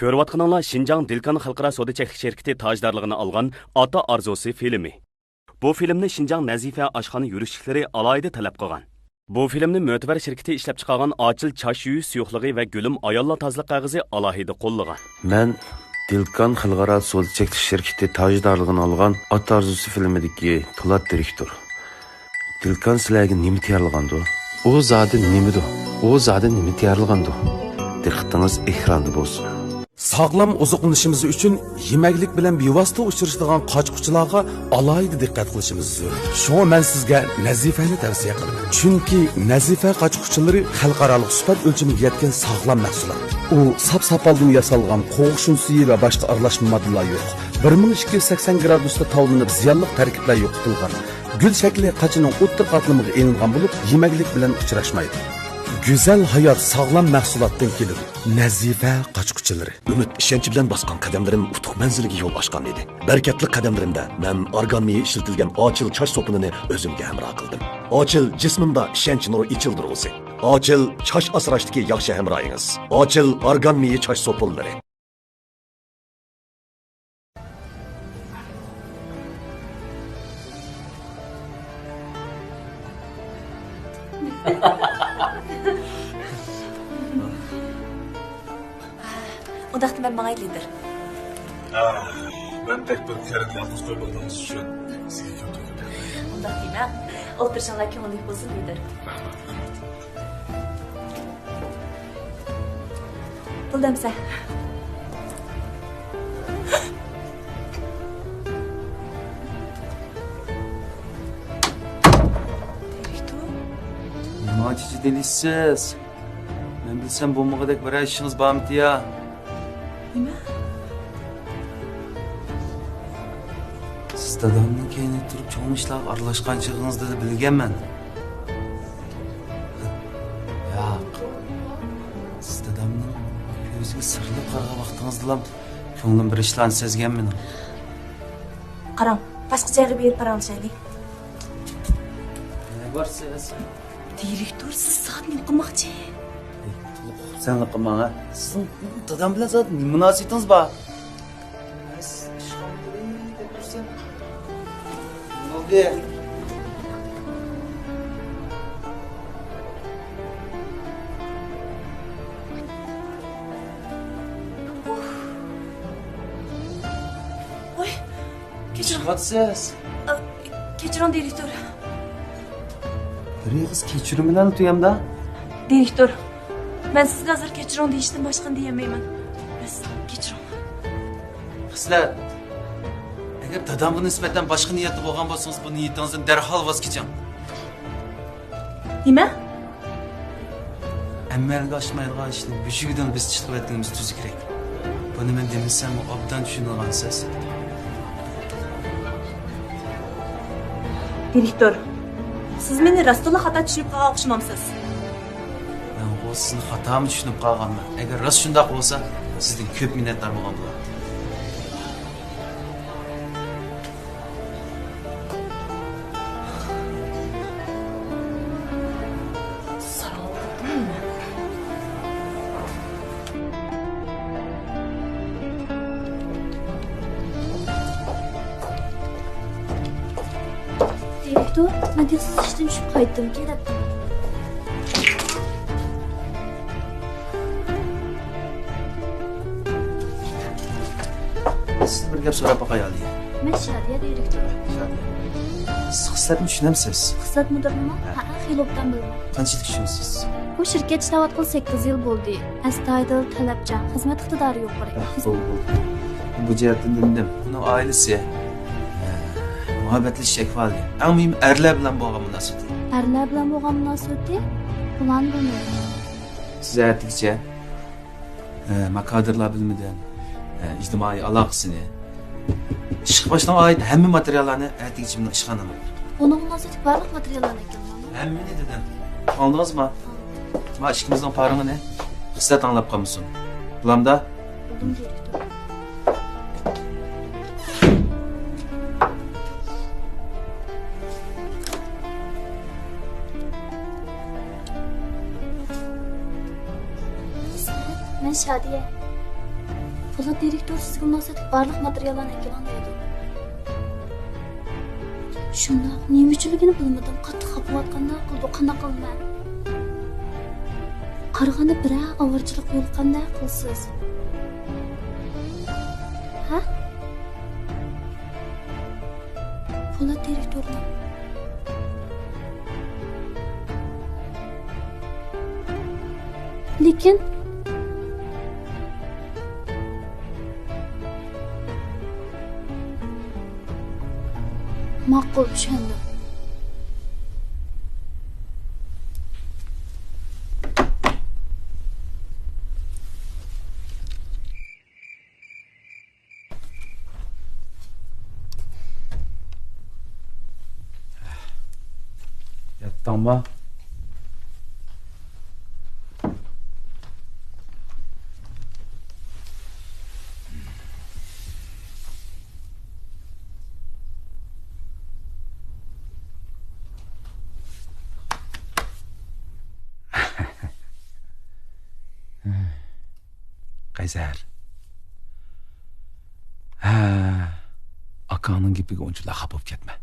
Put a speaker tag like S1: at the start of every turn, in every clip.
S1: Ko'rayotganinglar Şinjan Dilkan Xalqaro savdo cheklik şirkati tajdorligini olgan Ota Arzusi filmi. Bu filmni Şinjan Nazifa oshxona yurishliklari alohida talab qilgan. Bu filmni mo'tabar shirkati ishlab chiqargan Ochil Chash yuyi suyuqligi va Gulim ayollar tozaliq qog'ozi alohida qo'llagan.
S2: Men Dilkan Xalqaro savdo cheklik shirkati tajdorligini olgan Ota Arzusi filmidagi Po'lat direktor. Dilkan sizlarga nima tayyorlagandi?
S3: O zodi nimidi? O zodi nima tayyorlagandi?
S2: Diqqatingiz ekranda bo'lsin.
S3: Sağlam ozuqlanishimiz uchun yemeklik bilan bevosita uchrashadigan qochquchilarga alohida diqqat qilishimiz zarur. Shunga men sizga Nazifani tavsiya qilaman. Chunki Nazifa qochquchilari xalqaro sifat o'lchamiga yetgan sog'lom mahsulot. U sap-sapaldan yasalgan qo'g'shin suyi va boshqa aralashma moddalar yo'q. 1280 gradusda tavlanib ziyonli tarkiblar yo'qitilgan. Gül shakli qachining o'ttir qatlamiga elingan bo'lib, yemeklik bilan uchrashmaydi. Güzel hayat sağlam mahsulotdan keladi. Nazifa qochquchilari.
S4: Ümit ishonch bilan bosgan qadamlarim utuq manziliga yo'l ochgan edi. Barakatli qadamlarimda men organ miyi ishlatilgan Ochil chash so'pini o'zimga hamroh qildim. Ochil jismimda ishonch nuri ichildirg'usi. Ochil chash asrashdagi yaxshi hamrohingiz. Ochil organ miyi chash so'pilari.
S5: Ondaqda ben bana lider.
S6: Ben tek bir kere yalnız koymadığınız için size kötü oldu.
S5: Ondaq deyim ha. Oturşanlar köngülük bolsun lider. Pul demse.
S7: Nima çiçi delisiz? Ben bilsem bu muğadek bir işiniz bağımdı ya.
S5: Nima?
S7: Siz dadamның keyine turib çoğmuşlar aralashgan chig'inizda da bilganman. Yo'q. Siz dadamning ko'ziga sirli qarg'a vaqtingizda ko'nglim bir ishlarni sezganman.
S5: Qarang, boshqa joyga berib paralashaylik.
S7: Ne bor siz?
S5: Direktor, siz soat nima qilmoqchi?
S7: Sen qilma ha. Sizin dadam bilan zot munosabatingiz bor. Ne oldu?
S5: Oy, kechiring.
S7: Chiqatsiz.
S5: Kechiring direktor.
S7: Bir kız kechirim bilan tuyamda.
S5: Direktor, ben sizga hozir kechiring deyishdan boshqa deyamayman. Bas, kechiring.
S7: Sizlar agar dadamga nisbatan boshqa niyatda bo'lgan bo'lsangiz, bu niyatingizdan darhol voz keching.
S5: Nima?
S7: Amalga oshmaydigan ishni bushigidan biz chiqib o'tganimiz tuzi kerak. Buni men demasam, obdan tushungansiz.
S5: Direktor, siz meni rastola xato tushunib qolgan o'xshamamsiz.
S7: Men bu sizni xatomi tushunib qolganman. Agar rost shunday bo'lsa, sizdan ko'p minnatdor bo'lgan bo'laman.
S8: Direktor, ben siz işten düşüp kaydım. Gelip.
S7: Siz bir gap so'rab qo'yaylik.
S8: Ben Şadiye direktor.
S7: Siz xislatni tushunamsiz?
S8: Xizmat müdürümü? Ha, xilobdan bilaman.
S7: Qanchalik tushunasiz?
S8: Bu şirket ishlayotgan 8 yil bo'ldi. Astoydil, talabchan, xizmat iqtidori yuqori.
S7: Bu jihatdan dindim. Uni oilasi muhabbatli shakvali. Eng muhim erlar bilan bo'lgan munosabat.
S8: Erlar bilan bo'lgan munosabati bularni bilmayman.
S7: Siz aytdikcha makadirlar bilmadan ijtimoiy aloqasini ishga boshlang'an oid hamma materiallarni aytdikcha bilan ishxonaman.
S8: Onun munosabati barliq materiallarni ekanman.
S7: Hammani dedim. Anladingizmi? Ma ishimizning parini xislat anglab qolmasin. Bulamda
S8: Bildim direktor. Ben Şadiye. Polat direktor sizga munosabatli barliq materiallarni e'lonlaydi. Shundoq nima uchunligini bilmadim. Qattiq xafavatganda qildi, qanaqa qilman. Qarag'anda bira avorchilik yo'l qanday qilsiz? Ha? Polat direktorni lekin ma'qul tushundim.
S3: Yattыңba? Qaysar. Akаңның gepiga unchalik xafa bo'lib ketma.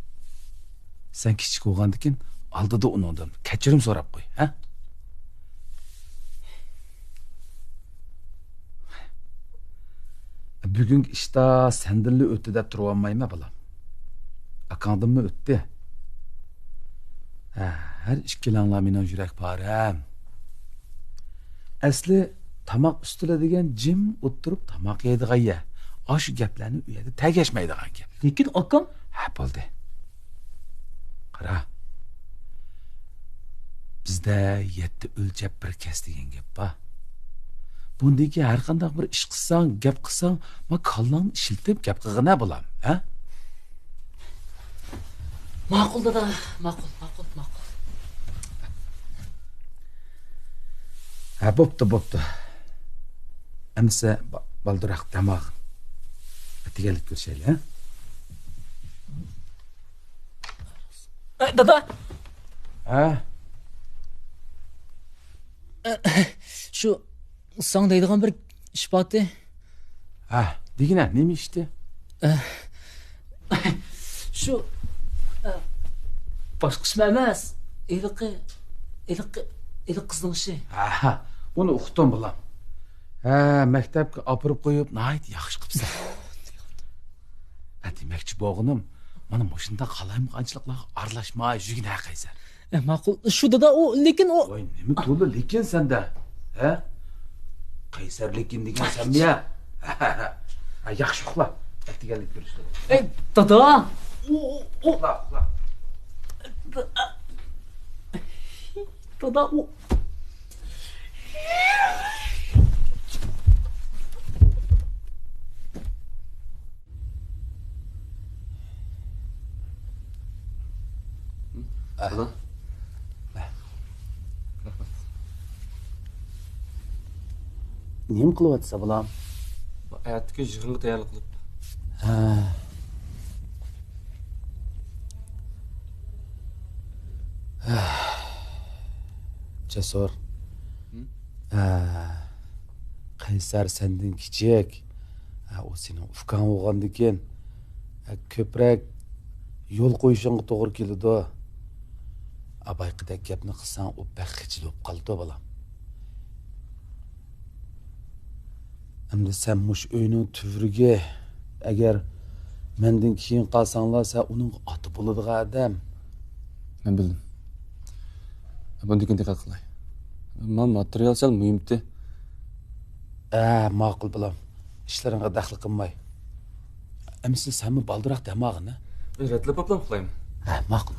S3: Sen kichik bo'lgandikin oldida uningdan kechirim so'rab qo'y, ha? Bugungi ishda sendinli o'tdi deb turib olmayman, bolam. Akаңdanmi o'tdi? Her ikkilanlar mening yurak param. Asli tamoq ustida degan jim o'tirib tamoq yeydigan ya. Shu gaplarni u yerda tegashmaydigan gap.
S9: Lekin akam
S3: Ha bo'ldi. Qara. Bizda 7 o'lchab bir kas degan gap bor. Bundagi har qanday bir ish qilsang, gap qilsang, ma kallangni ishiltib gap qilg'ina bo'lam, ha?
S9: ma'qul dada, ma'qul.
S3: Ha, bo'pti. Amsa balduroq tamoq. Atiganlik ko'rishaylik, ha?
S9: Dada,
S3: Ha?
S9: shu sang deydigan bir ish bordi.
S3: Ha, degina, nima ishdi?
S9: Shu boshqa ish emas. Iliq qizning ishi.
S3: Ha, uni uqdim bilan. Ha, maktabga opirib qo'yib, nayt yaxshi qilibsan. Demakchi bo'g'inim, mana shunda qalaymiqanchiliklarga aralashmay yurgin ha Qaysar.
S9: Ma'qul. Shu dada u, lekin u
S3: Voy, nima to'la lekin senda? Ha? Qaysar lekin degan sanmiya? Ha, yaxshi uxla. Atiganlik ko'rishdi.
S9: dada.
S3: Uxla.
S9: Dada u
S3: Nima qilyapsan, bolam?
S7: Hayotga yig'inga tayyorlik qilib.
S3: Jasur. Qaysar sendan kichik. O sening ufkan bo'lgandikin ko'proq yo'l qo'yishingga to'g'ri keladi. Abayqidek gapni qilsang, u baxtchi bo'lib qoldi, bolam. Endi sen mush uyning tuvriga agar mendan keyin qolsanglar, sen uning oti bo'ladigan odam.
S10: Men bildim. Bundan diqqat qilay. Men material sal muhimdi.
S3: Ma'qul bilan. İşlaringga daxl qilmay. Amsi senmi baldiroq damog'ini?
S10: Ratlab toplam qilayman.
S3: Ma'qul.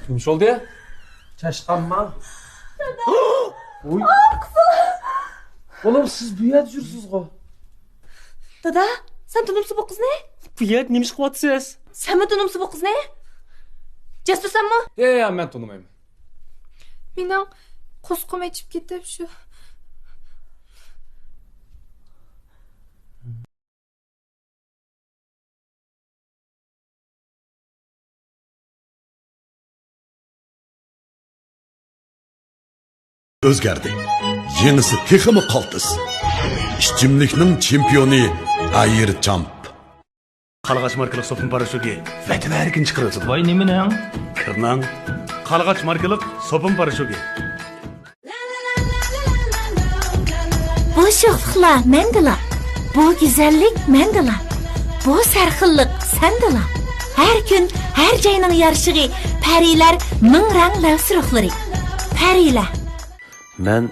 S3: Nima oldu ya?
S7: Chashqanma.
S3: Oy. Oğlum siz bu yerda yursiz-ku.
S5: Dada, sen tanımsın bu kız ne?
S9: Bu yer neymiş kıvatsız?
S5: Sen mi tanımsın bu kız ne? Cesur sen mi?
S3: Ya ben tanımayım.
S8: Mening qo'sqim ichib ketib shu.
S4: O'zgardi. Yengisi texmi qaltis. Ishchimlikning chempioni Ayer Champ.
S6: Qalğaç markalık sopun paraşogi. Vatva erkin chiqaradi.
S9: Voy nima nang?
S6: Kirnang. Qalğaç markalık sopun paraşogi.
S11: Bu sho'xlar mendila. Bu go'zallik mendila. Bu sarxillik sendila. Her gün her joyning yarishig'i parilar ming rang lavsruxlari. Parilar.
S2: Men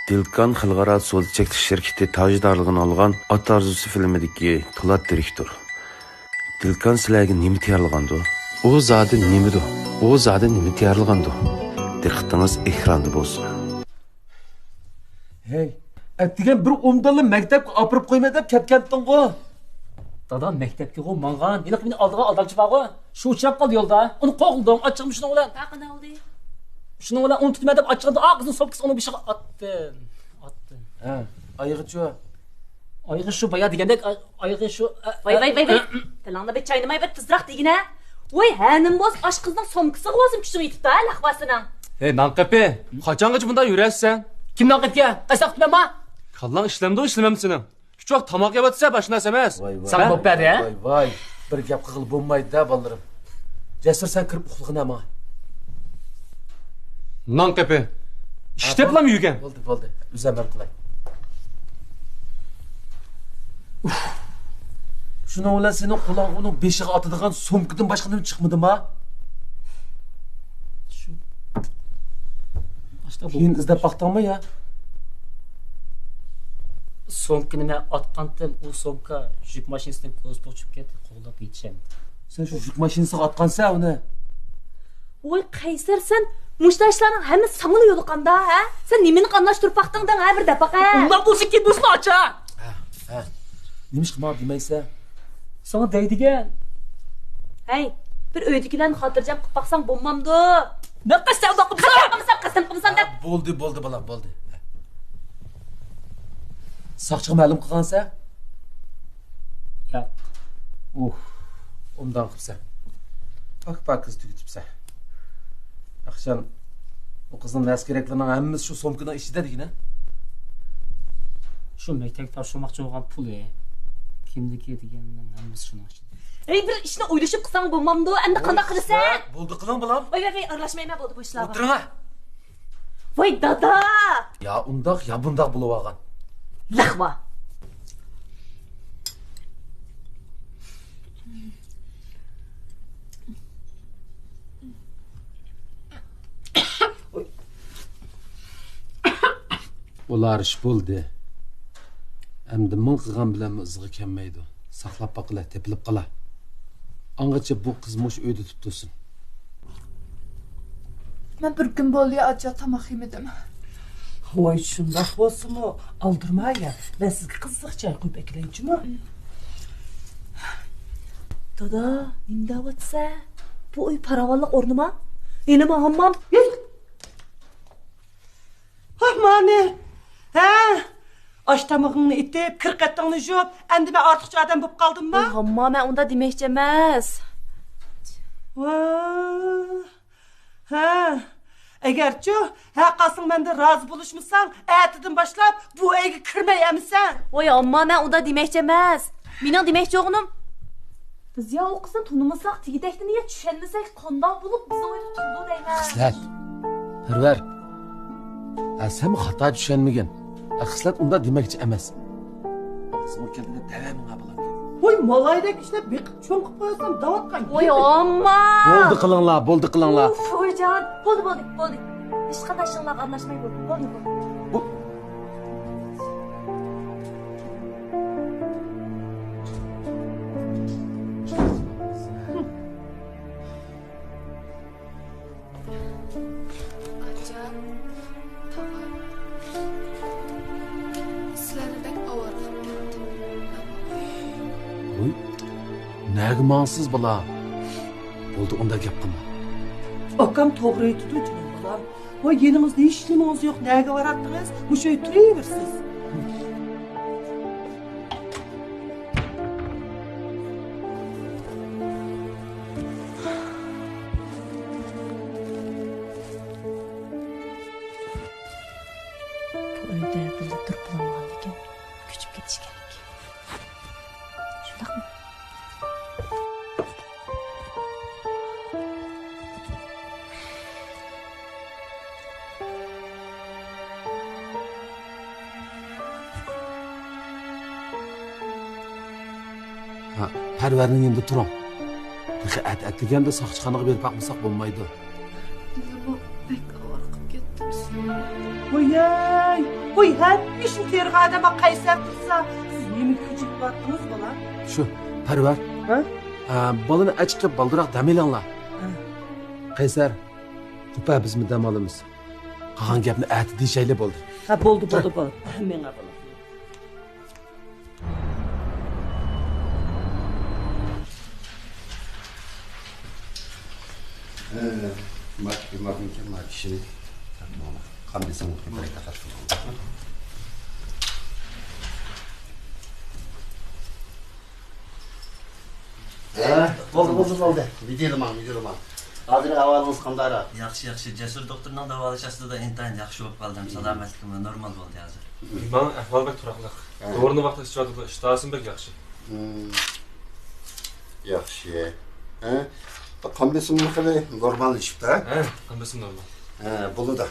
S2: Dilkan Xalqaro Soda chekish shirkati tajdorligini olgan Ota Arzusi filmidagi Po'lat direktor. Dilkan sizlarga nima tayyorlagandi?
S3: O zodi nimidi? O zodi nima tayyorlagandi?
S2: Diqqatingiz ekranda bo'lsin.
S7: Hey, degan bir o'mdalli maktabga opirib qo'yma deb ketganding-ku.
S9: Dadan maktabga go mangan. Yine meni aldığa aldamchi bag'ı. Shu uchrab qoldi yo'lda. Uni qo'g'ildim, achchig'im shuning bilan.
S5: Taqin oldu.
S9: Shuning bilan uni tutma deb achchig'imda og'zini sopkisi uni bishiga attım.
S7: Ha, oyog'i-chu.
S9: Aygı şu baya degandek aygı şu.
S5: Vay. Tilangda bir çaynamay bir tızraq degine. Voy, hanim boz ash qizning somkisi qilib kuchini yetibdi, lahvasining.
S3: Hey Nanqapi, qachongacha bunda yurasizsan?
S9: Kimdan qetga? Qaysaq tutma?
S3: Kallan ishlamdi ishlamam sening. Shu vaqt tamoq yeyotsa boshqa narsa emas.
S9: Sen bo'p berdi ha?
S7: Voy. Bir gap qilib bo'lmaydi-da, bolarim. Jasur sen kirib uxlig'in ama.
S3: Nanqapi. İşteplam yurgan.
S7: Bo'ldi. Uzaman qilay. Shuni bilan sening qulog'ining beshiga otadigan so'mkadan boshqa nima chiqmadimi?
S9: Shu. Boshqa bu.
S7: Keyin izlab baqdingmi ya?
S9: Somkani men otqandim, u somka yuk mashinasidan ko'z pochib ketdi, qo'llab yetisham.
S7: Sen shu yuk mashinasiga otqansan uni.
S5: Voy, qaysar sen mushtashlarning hammasi samini yo'liqanda, ha? Sen nimani qamlashtirib baqdingdan ha bir dafaqa?
S9: Undan bo'lsa ki bo'lsin acha.
S7: Ha. Nimish qilmoq demaysan?
S9: Sana deydigan.
S5: Hey, bir uydagilarni xotirjam qilib baqsang bo'lmamdi.
S9: Ne qasam da
S5: Qasam qilsam deb.
S7: Bo'ldi bolam, bo'ldi. Soqchiga ma'lum qilgansan?
S9: Ya.
S7: Undan qilibsan. Bak qiz tugitibsan. Yaxshan, bu qizning nas keraklarining hammasi shu somkaning ichida degina.
S9: Shu maktabga topshirmoqchi bo'lgan puli. Kimniki deganning hammasi shuning ichida.
S5: Ey, bir ishni o'ylashib qilsang bo'lmamdi. Endi qanday qilasan?
S7: Bo'ldi qiling bilan.
S5: Voy, aralashmayman bo'ldi bu ishlarga.
S7: O'tiring.
S5: Voy, dada.
S7: Ya undoq, ya bundoq bo'lib olgan.
S5: Lahva.
S3: Ular ish bo'ldi. Endi ming qilgan bilan izg'i kelmaydi. Saqlab boqila, tepilib qola. Angacha bu qiz mush uyda tutib tursin.
S8: Men bir kun bo'ldi acha tamoq yemedim.
S9: Voy, shundoq bo'lsa-mu, aldirmaya. Men sizga qiziq choy qo'yib aklaychimi?
S5: Dada, nima deyapsa? Bu uy paravanliq o'rnimi? Enimi hammam?
S12: Mani. Ha? Aş tamağını itib, kirqattingni yuvib, endi men ortiqcha odam bo'lib qoldimmi?
S5: Hamma men unda demoqchi emas.
S12: Ha. Agarchi haqqasing menda rozi bo'lishmisan, atidan boshlab bu uyga kirmay emisan.
S5: Voy, amma men unda demoqchi emas. Mening demoqchi o'g'lim, biz ya o qizni tunmasak, tegidakni niye tushunmasak, qandoq bo'lib biz o'yni turdi deyman.
S3: Xislat. Parvar. Sen xato tushunmagan. Xislat unda demoqchi emas. Qizim keldi davaming abilan.
S12: Voy, malaydek ishlab beqib cho'ng qilib qo'yasam, davatgan.
S5: Voy, amma.
S3: Bo'ldi qilinglar.
S5: Voyjon, bo'ldi. Hech qanday ishlar aralashmay bo'ldi.
S3: Bu Nega mansız bola? Bo'ldi, unda gap qilma.
S12: Akam to'g'ri aytdi canım bolam. Voy yeningizda hech nimangiz yo'q. Nega boradingiz? Musha o'tiraversiz.
S5: Uyda birga turib bo'lmagan ekan. Ko'chib ketish kerak. Shundaqmi?
S3: Ha, Parvarning endi turing. Bizi atliganda soqchixonaga berib boqmasak bo'lmaydi.
S12: Voy-ay, voy hammasini terg'a adama qaysar qilsa, siz nima kechib bo'ldingiz bola?
S3: Shu, Parvar. Ha? Bolani achiqib baldiroq dam elinglar. Qaysar, tupa bizmi dam olamiz. Qolgan gapni ati deyshayli bo'ldi.
S12: Ha, bo'ldi. Menga bola.
S2: kishini qandaysang qilib taqatib.
S13: Bo'ldi. Videoman. Hozir ahvolingiz qanday?
S14: Yaxshi. Jasur doktorning davolash aslida intayin yaxshi bo'lib qoldim. Salomatligim normal bo'ldi hozir.
S6: Men ahvol bek turaqliq. To'g'ri vaqtda ichib ishtasim bek yaxshi.
S13: Yaxshi. Qon besimni qilay normallashibdi.
S6: Qon normal.
S13: Bo'ldi.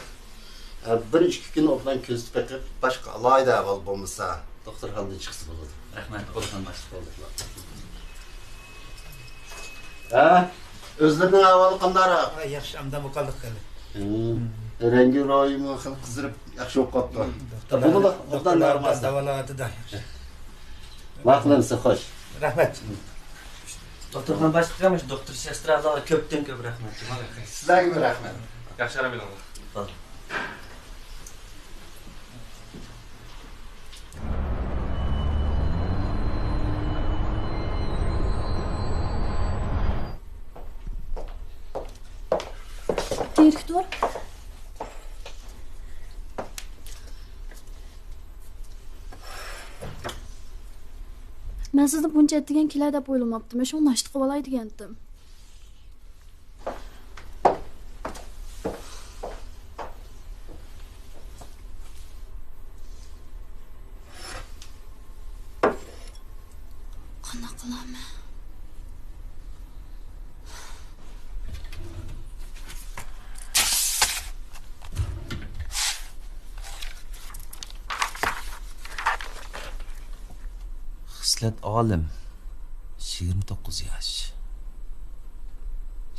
S13: 1-2 kun o'tdan ko'z taqib boshqa alayda ahvol bo'lmasa, doktorxonadan chiqsa bo'ladi.
S14: Rahmat, o'zdan boshqa.
S13: O'zlarining ahvoli qanday?
S15: Yaxshi, amdan qoldik qani.
S13: Rangi ro'yimi qizirib yaxshi bo'lib qoldi. Bo'ldi, o'zdan normal.
S15: Davolatida.
S13: Vaqtlansa xo'sh.
S15: Rahmat.
S14: Doktorxona boshlig'imiz doktor sestralarga ko'pdan ko'p rahmat.
S13: Sizlarga rahmat.
S6: Yaxshi arabilar.
S14: Bo'ldi.
S8: Direktor. Men sizni buncha etdigan kelar deb o'ylamabdim. Shu nashti qilib olay degandim. Qanaqa qilaman?
S2: Xislat olim 29 yosh.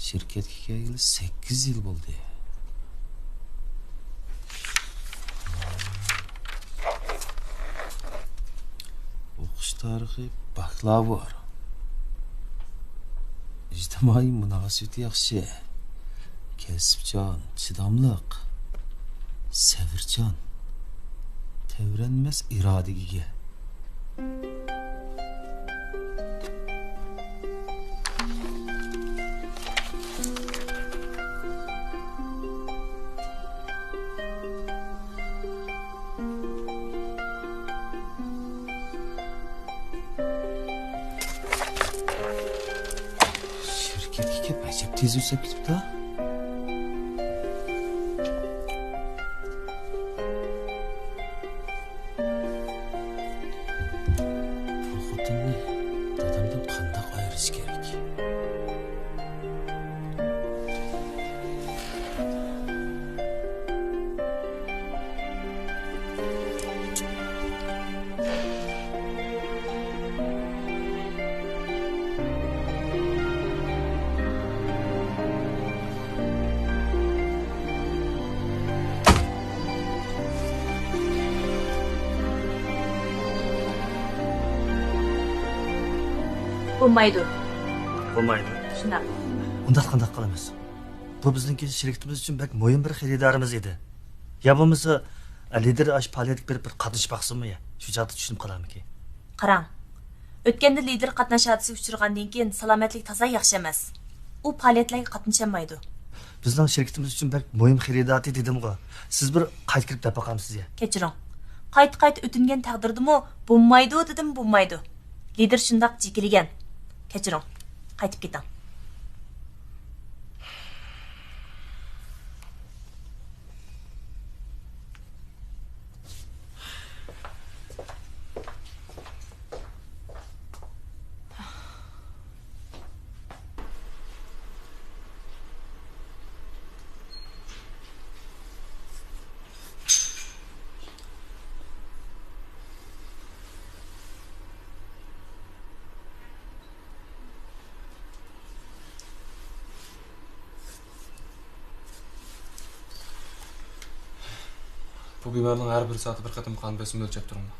S2: Shirkatga kelgili 8 yil bo'ldi. O'qish tarixi bakalavr. Ijtimoiy munosabati yaxshi. Kasbjon, chidamliq, sabrjon, tevranmas irodaga ega. Tez usab ketibdi. Bu xotinni dadamdan qanday ayirish kerak?
S5: Bo'lmaydi.
S14: Shunday. Unda qanday qilamiz? Bu bizning shirkatimiz uchun bak muhim bir xaridorimiz edi. Ya bo'lmasa lider ash faoliyatga berib bir qatnashib baqsinmi ya? Shu joyda tushunib qolamiki.
S5: Qarang. Өткенде лидер qatnash hadisi uchirgandan keyin salomatlik toza yaxshi emas. U faoliyatlarga qatnashamaydi.
S14: Bizning şirketimiz uchun bak muhim xaridati dedim-ku. Siz bir qayt kirib tapa qamsiz ya.
S5: Kechiring. Qayt o'tingan taqdirdimi bo'lmaydi dedim, bo'lmaydi. Lider shundoq jikilgan. Kechiring. Qaytib keting.
S10: Bu biberning har bir soati bir qatim qon bosimini o'lchab turibman.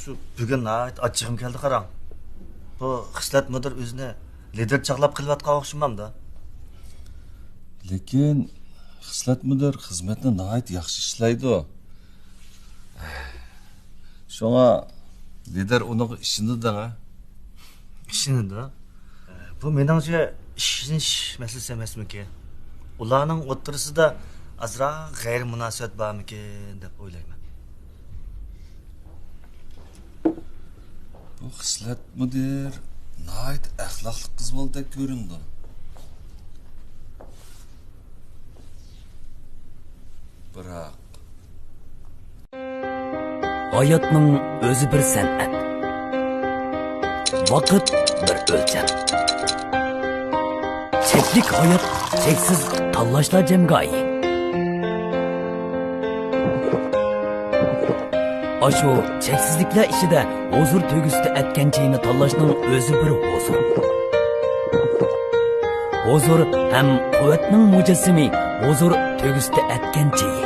S14: Shu bugun achchig'im keldi qarang. Bu xislat mudir o'zini lider chaqlab qilayotgan o'xshamamda.
S16: Lekin xislat mudir xizmatni nihoyat yaxshi ishlaydi. Shunga lider uning ishini-da.
S14: Ishini-da. Bu meningcha ishinish masalasi emasmi-ki? Ularning o'rtasida azroq g'ayri munosabat bormi-kin deb o'ylayman.
S16: Bu xislat mudir nihoyat axloqli qiz bo'ldek ko'rindi. Biroq
S17: hayotning o'zi bir san'at. Vaqt bir o'lcham. Cheklik hayot cheksiz tanlashlar jamgoyi. Aşo cheksizliklar ichida huzur tuyg'usida atganchayni tanlashning o'zi bir huzur. Huzur ham quvvatning mujassimi, huzur tuyg'usida atganchayi.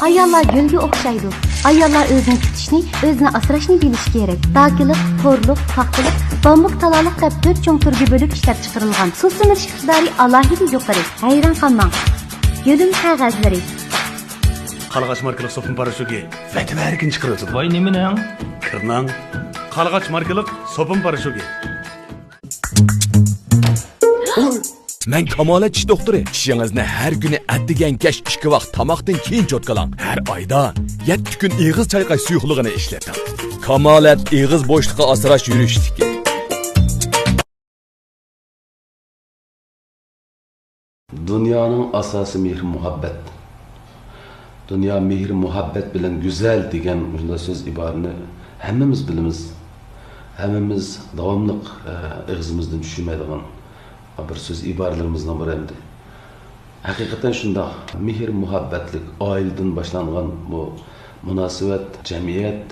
S18: Ayollar gölge o'xshaydi. Ayollar o'zini tutishni, o'zini asrashni bilishi kerak. Dakilik, to'rliq, paxtalik, bambuk talaliq deb 4 cho'ng turga bo'lib ishlab chiqarilgan. Suv simirish iqtidori alohida yuqori. Hayron qolmang. Yo'lim qog'ozlari.
S6: Qalğaç markalık sopun paraşütü Fatma erkin çıkarıyordu.
S9: Vay nemin?
S6: Kırnan. Qalğaç markalık sopun paraşütü.
S19: Men Kamolat tish doktori. Tishingizni har kuni atdigan kesh 2 vaqt tomoqdan keyin cho'tkalang. Har oyda 7 kun ig'iz chayqash suyuqligini ishlating. Kamolat ig'iz bo'shliqqa asrash yurishdiki.
S2: Dunyoning asosi mehr muhabbat. Dünya mehr muhabbet bilen güzel degan bunda söz ibarını hemmimiz bilimiz. Hemmimiz davamlıq ağzımızdan düşürmeydiğen bir söz ibarlarımızdan biri endi. Hakikaten şunda mehr muhabbetlik aileden başlanğan bu münasebet, cemiyet,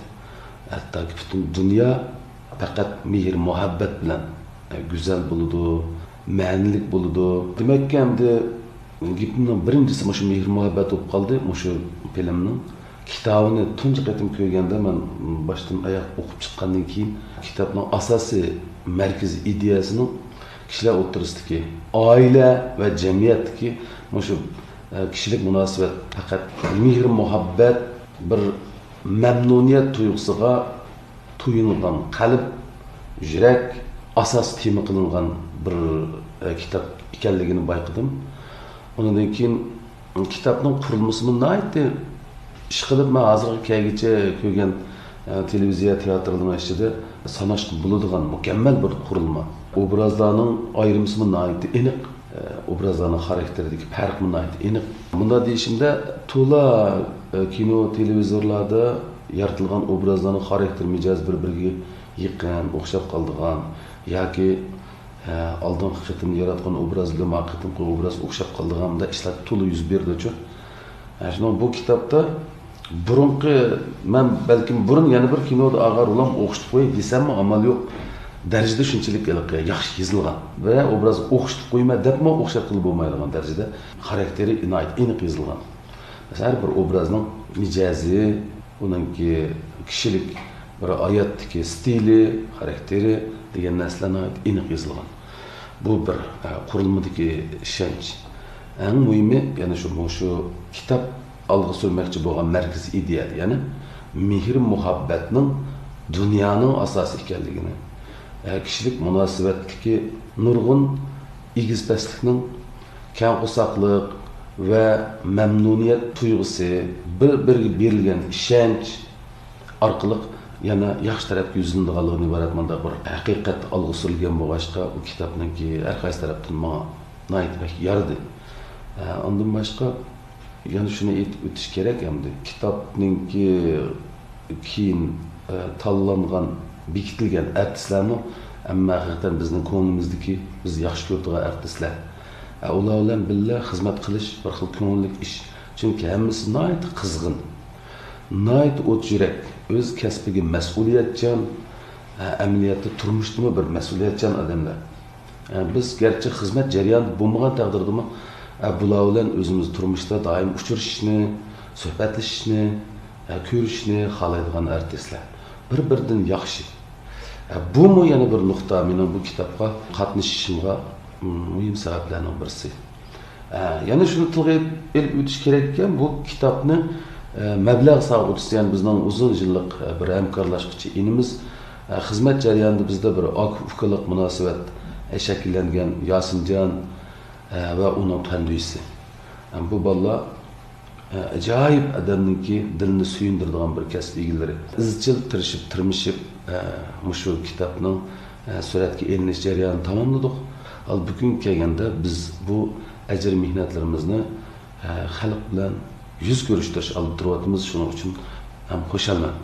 S2: hatta bütün dünya fakat mehr muhabbet bilen güzel buludu, ma'nilik buludu. Demek ki endi Gipimden birincisi şu mehr muhabbet olup kaldı. Şu filmnin kitabını tuncu qatim ko'rganda men baştan ayak okup çıkkandan keyin kitapның asası merkez ideyasının kişiler o'rtasidagi aile ve cemiyetteki şu kişilik münasebet fakat mehr muhabbet bir memnuniyet tuyg'usiga tuyulgan qalb, yurak asas tema qilingan bir kitap ekanligini bayqadim. Ondan keyin kitapning qurilmasini naytdi ish qilib men hozirgi kelgacha ko'rgan televiziya teatrlarning ichida sanashga bo'ladigan mukammal bir qurilma. Obrazlarning ayrimisi naytdi aniq, obrazlarning xarakteridagi farq naytdi aniq. Bunda deyishimda to'la kino, televizorlarda yaratilgan obrazlarning xarakter mijoz bir-biriga yaqin, o'xshab qoldigan yoki aldın qitim yaratgan obrazga maqitim obraz o'xshab qolganimda ishlar to'la yuz berdi-chu. Shundan bu kitobda burunqi men balkim burun yana bir kinoda agar ulam o'xshatib qo'y desammi amal yo'q. Darajada shunchalik yaxshi yozilgan va obraz o'xshatib qo'yma debmi o'xshat qilib bo'lmaydigan darajada xarakteri inoyat aniq yozilgan. Her bir obrazning mijazi, uningki kishilik bir hayotdagi stili, xarakteri degan narsalarni aniq yozilgan. Bu bir qurilmadagi ishonch. Eng muhimi yana shu kitob olg'a surmoqchi bo'lgan markaziy ideya, ya'ni mehr muhabbatning dunyoning asosi ekanligini, kishilik munosabatdagi nurg'un egizpastlikning kang qo'saqliq va mamnuniyat tuyg'usi bir-biriga berilgan ishonch orqali yana yaxshi tarafga yuzilinadiganligini iborat manda bir haqiqat olg'a surilgan bo'lg'achqa u kitobningki har qaysi tarafdan menga yardi. Ondan boshqa yana shuni aytib o'tish kerak hamda kitobningki keyin tanlangan, bekitilgan artistlarni amma haqiqatan bizning ko'nglimizdagi biz yaxshi ko'radigan artistlar. Ular bilan birga xizmat qilish bir xil ko'ngillik ish. Chunki hammasi nihoyat qizg'in, nihoyat o't yurak, o'z kasbiga mas'uliyatchan, amaliyotda turmushdami bir mas'uliyatchan odamlar. Biz garchi xizmat jarayonida bo'lmagan taqdirda bular bilan o'zimiz turmushda doim uchrashishni, suhbatlashishni, ko'rishni xohlaydigan artistlar. Bir-biridan yaxshi. Bu mu yana bir nuqta mening bu kitobga qatnashishimga muhim sabablarning birisi. Yana shuni tilga elib o'tish kerak ekan, bu kitobni mablag' sog'uvchisi, ya'ni bizning uzun yillik bir hamkorlashuvchi inimiz xizmat jarayonida bizda bir aka-ukalik munosabat shakllangan Yosinjon va uning tanduisi. Bu bolalar ajoyib odamningki dilni suyundiradigan bir kasb egalari. Izchil tirishib, tirmishib shu kitobning suratga elinish jarayonini tamomladik. Al bugun kelganda biz bu ajr mehnatlarimizni xalq bilan yuz ko'rishtirish olib turyapmiz. Shuning uchun ham xursandman.